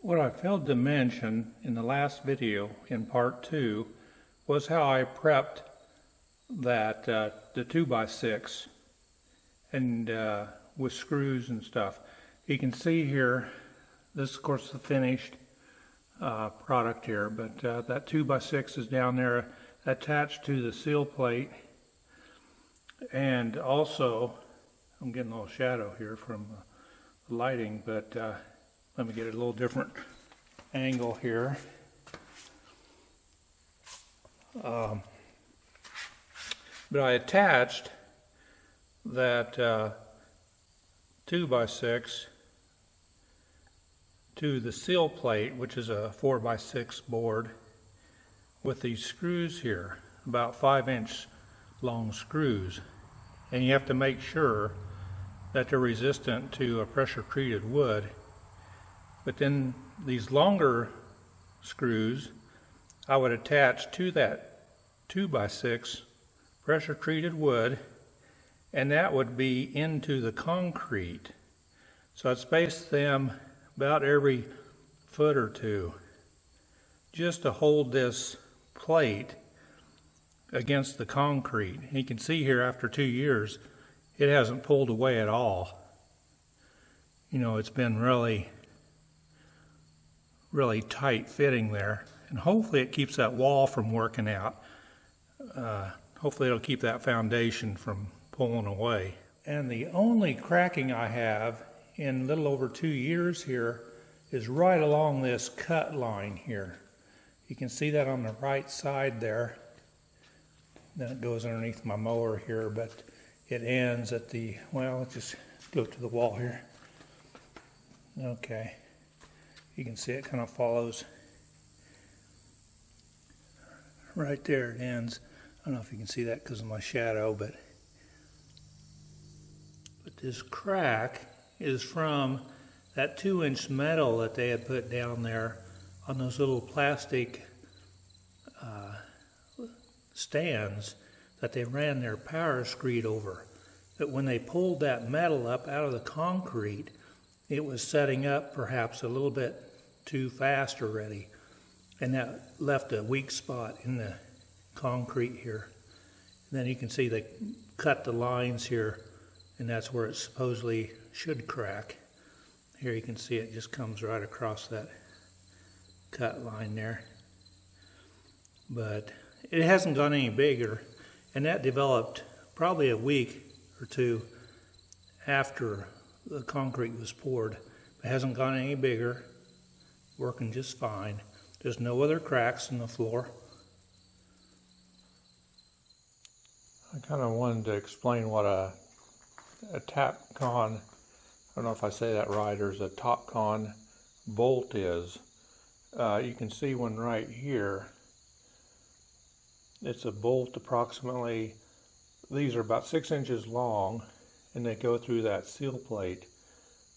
What I failed to mention in the last video, in part 2, was how I prepped that the 2x6 and with screws and stuff. You can see here, this is of course the finished product here, but that 2x6 is down there attached to the seal plate. And also, I'm getting a little shadow here from the lighting, but let me get a little different angle here. But I attached that 2x6 to the seal plate, which is a 4x6 board, with these screws here, about 5-inch long screws. And you have to make sure that they're resistant to a pressure treated wood. But then these longer screws I would attach to that 2x6 pressure treated wood, and that would be into the concrete. So I'd space them about every foot or two just to hold this plate against the concrete. And you can see here after 2 years it hasn't pulled away at all. You know, it's been really tight fitting there, and hopefully it keeps that wall from working out. Hopefully it'll keep that foundation from pulling away. And the only cracking I have in a little over 2 years here is right along this cut line here. You can see that on the right side there. Then it goes underneath my mower here, but it ends at the, well, let's just go to the wall here. Okay. You can see it kind of follows right there. It ends. I don't know if you can see that because of my shadow, but this crack is from that 2-inch metal that they had put down there on those little plastic stands that they ran their power screed over. But when they pulled that metal up out of the concrete, it was setting up perhaps a little bit too fast already, and that left a weak spot in the concrete here. And then you can see they cut the lines here, and that's where it supposedly should crack. Here you can see it just comes right across that cut line there. But it hasn't gone any bigger, and that developed probably a week or two after the concrete was poured. It hasn't gone any bigger, working just fine. There's no other cracks in the floor. I kind of wanted to explain what a Tapcon, I don't know if I say that right, or is a Topcon bolt is. You can see one right here. It's a bolt approximately, these are about 6 inches long, and they go through that seal plate.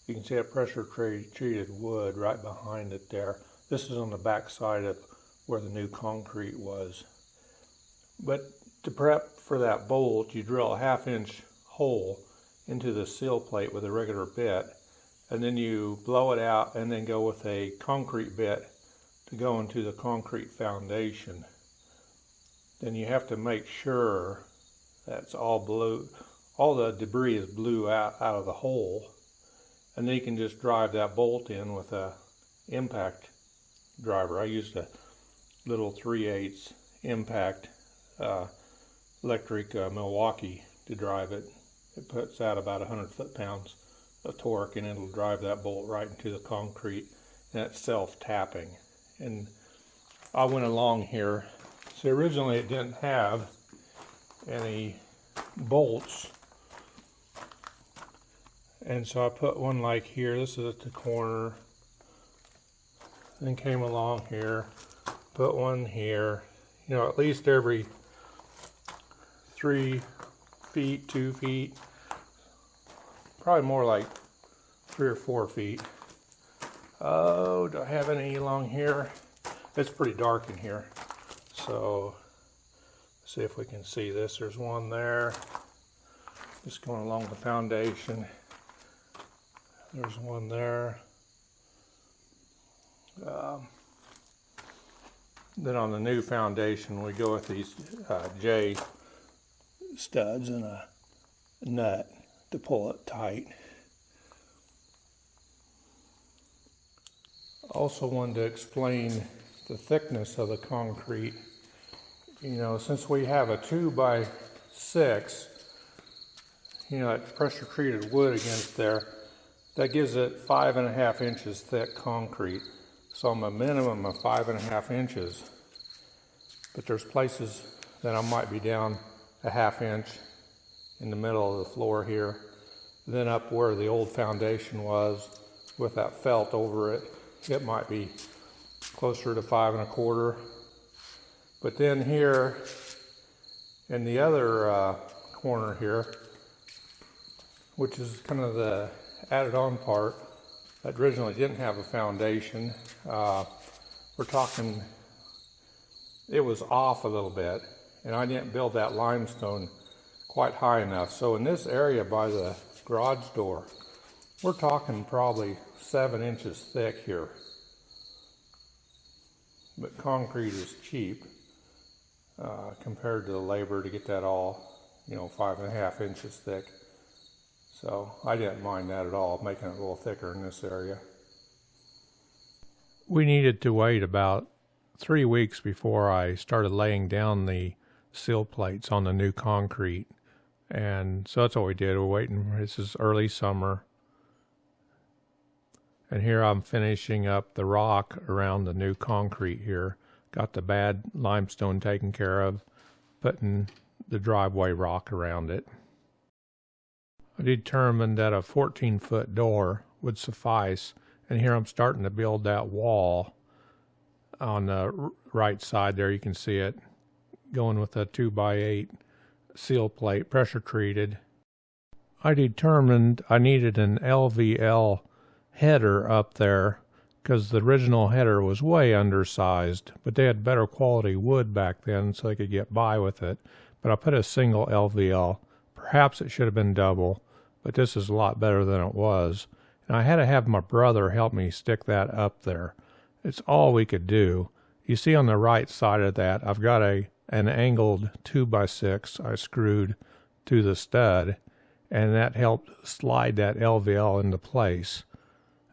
You can see that pressure treated wood right behind it there. This is on the back side of where the new concrete was. But to prep for that bolt, you drill a 1/2-inch hole into the seal plate with a regular bit, and then you blow it out and then go with a concrete bit to go into the concrete foundation. Then you have to make sure that's all the debris is blew out of the hole, and then you can just drive that bolt in with a impact driver. I used a little 3/8 impact electric Milwaukee to drive it. It puts out about 100 foot-pounds of torque, and it'll drive that bolt right into the concrete, and it's self-tapping. And I went along here. So originally it didn't have any bolts, and so I put one like here. This is at the corner, then came along here, put one here, you know, at least every 3 feet, 2 feet, probably more like 3 or 4 feet. Oh, do I have any along here? It's pretty dark in here, so let's see if we can see this. There's one there, just going along the foundation. There's one there. Then on the new foundation, we go with these J studs and a nut to pull it tight. Also wanted to explain the thickness of the concrete. You know, since we have a 2x6, you know, that pressure treated wood against there, that gives it 5.5 inches thick concrete. So I'm a minimum of 5.5 inches. But there's places that I might be down a 1/2 inch in the middle of the floor here. Then up where the old foundation was with that felt over it, it might be closer to 5.25. But then here in the other corner here, which is kind of the added on part that originally didn't have a foundation, we're talking, it was off a little bit, and I didn't build that limestone quite high enough. So in this area by the garage door, we're talking probably 7 inches thick here. But concrete is cheap compared to the labor to get that all, you know, 5.5 inches thick. So I didn't mind that at all, making it a little thicker in this area. We needed to wait about 3 weeks before I started laying down the sill plates on the new concrete. And so that's what we did. We're waiting. This is early summer. And here I'm finishing up the rock around the new concrete here. Got the bad limestone taken care of, putting the driveway rock around it. I determined that a 14-foot door would suffice, and here I'm starting to build that wall on the right side there. You can see it going with a 2x8 seal plate, pressure treated. I determined I needed an LVL header up there because the original header was way undersized, but they had better quality wood back then so they could get by with it. But I put a single LVL. Perhaps it should have been double, but this is a lot better than it was. And I had to have my brother help me stick that up there. It's all we could do. You see on the right side of that, I've got an angled 2x6 I screwed to the stud, and that helped slide that LVL into place.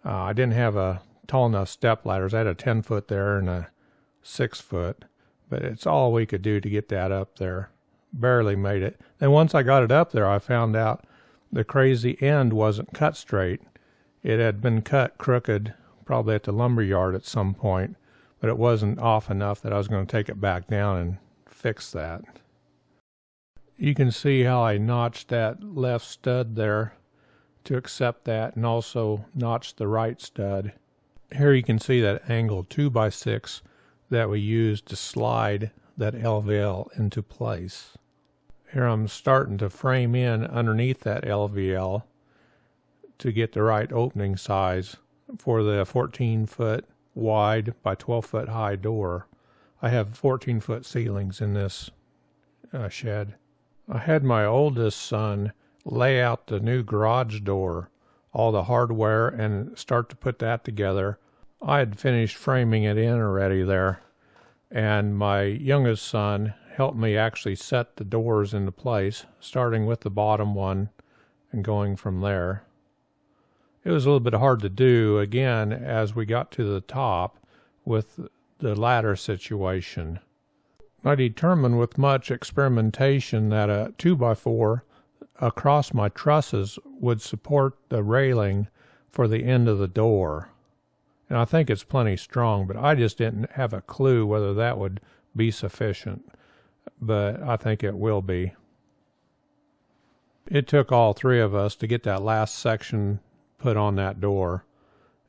I didn't have a tall enough step ladders. I had a 10-foot there and a 6-foot, but it's all we could do to get that up there. Barely made it. Then once I got it up there, I found out the crazy end wasn't cut straight. It had been cut crooked, probably at the lumber yard at some point, but it wasn't off enough that I was going to take it back down and fix that. You can see how I notched that left stud there to accept that, and also notched the right stud. Here you can see that angled 2x6 that we used to slide that LVL into place. Here I'm starting to frame in underneath that LVL to get the right opening size for the 14-foot wide by 12-foot high door. I have 14-foot ceilings in this shed. I had my oldest son lay out the new garage door, all the hardware, and start to put that together. I had finished framing it in already there, and my youngest son helped me actually set the doors into place, starting with the bottom one and going from there. It was a little bit hard to do, again, as we got to the top with the ladder situation. I determined with much experimentation that a 2x4 across my trusses would support the railing for the end of the door. And I think it's plenty strong, but I just didn't have a clue whether that would be sufficient. But I think it will be. It took all three of us to get that last section put on that door,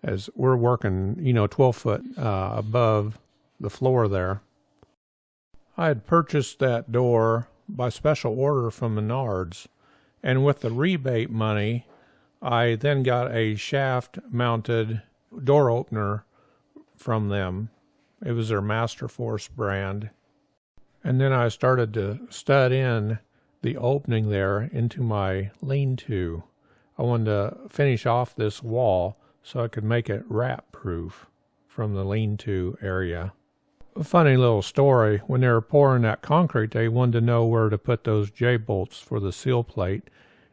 as we're working, 12 foot above the floor there. I had purchased that door by special order from Menards, and with the rebate money, I then got a shaft-mounted door opener from them. It was their Masterforce brand. And then I started to stud in the opening there into my lean-to. I wanted to finish off this wall so I could make it rat-proof from the lean-to area. A funny little story, when they were pouring that concrete, they wanted to know where to put those J-bolts for the seal plate,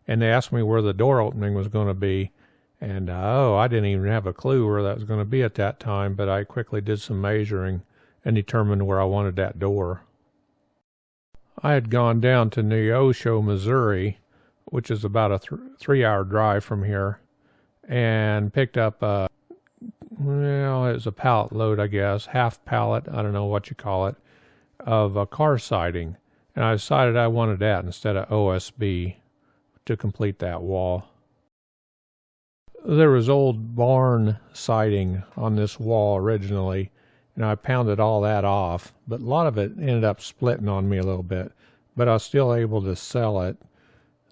and they asked me where the door opening was going to be, and I didn't even have a clue where that was going to be at that time, but I quickly did some measuring and determined where I wanted that door. I had gone down to Neosho, Missouri, which is about a 3-hour drive from here, and picked up it was a pallet load, I guess, half pallet, I don't know what you call it, of a car siding. And I decided I wanted that instead of OSB to complete that wall. There was old barn siding on this wall originally, and I pounded all that off, but a lot of it ended up splitting on me a little bit. But I was still able to sell it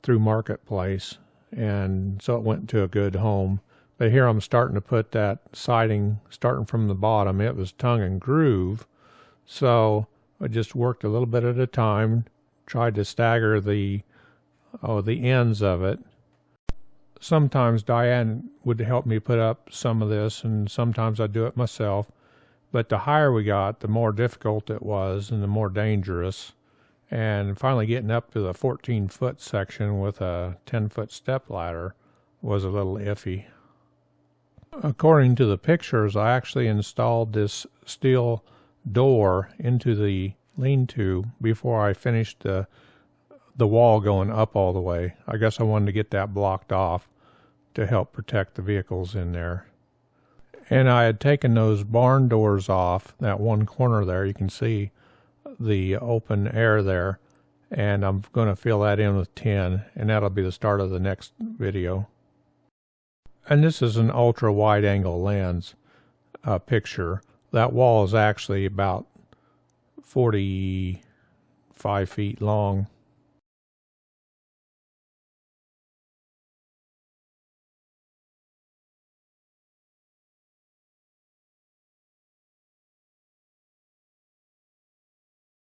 through Marketplace, and so it went to a good home. But here I'm starting to put that siding, starting from the bottom. It was tongue and groove, so I just worked a little bit at a time, tried to stagger the ends of it. Sometimes Diane would help me put up some of this, and sometimes I'd do it myself. But the higher we got, the more difficult it was and the more dangerous. And finally getting up to the 14-foot section with a 10-foot step ladder was a little iffy. According to the pictures, I actually installed this steel door into the lean-to before I finished the wall going up all the way. I guess I wanted to get that blocked off to help protect the vehicles in there. And I had taken those barn doors off, that one corner there, you can see the open air there, and I'm going to fill that in with tin, and that'll be the start of the next video. And this is an ultra wide angle lens picture. That wall is actually about 45 feet long.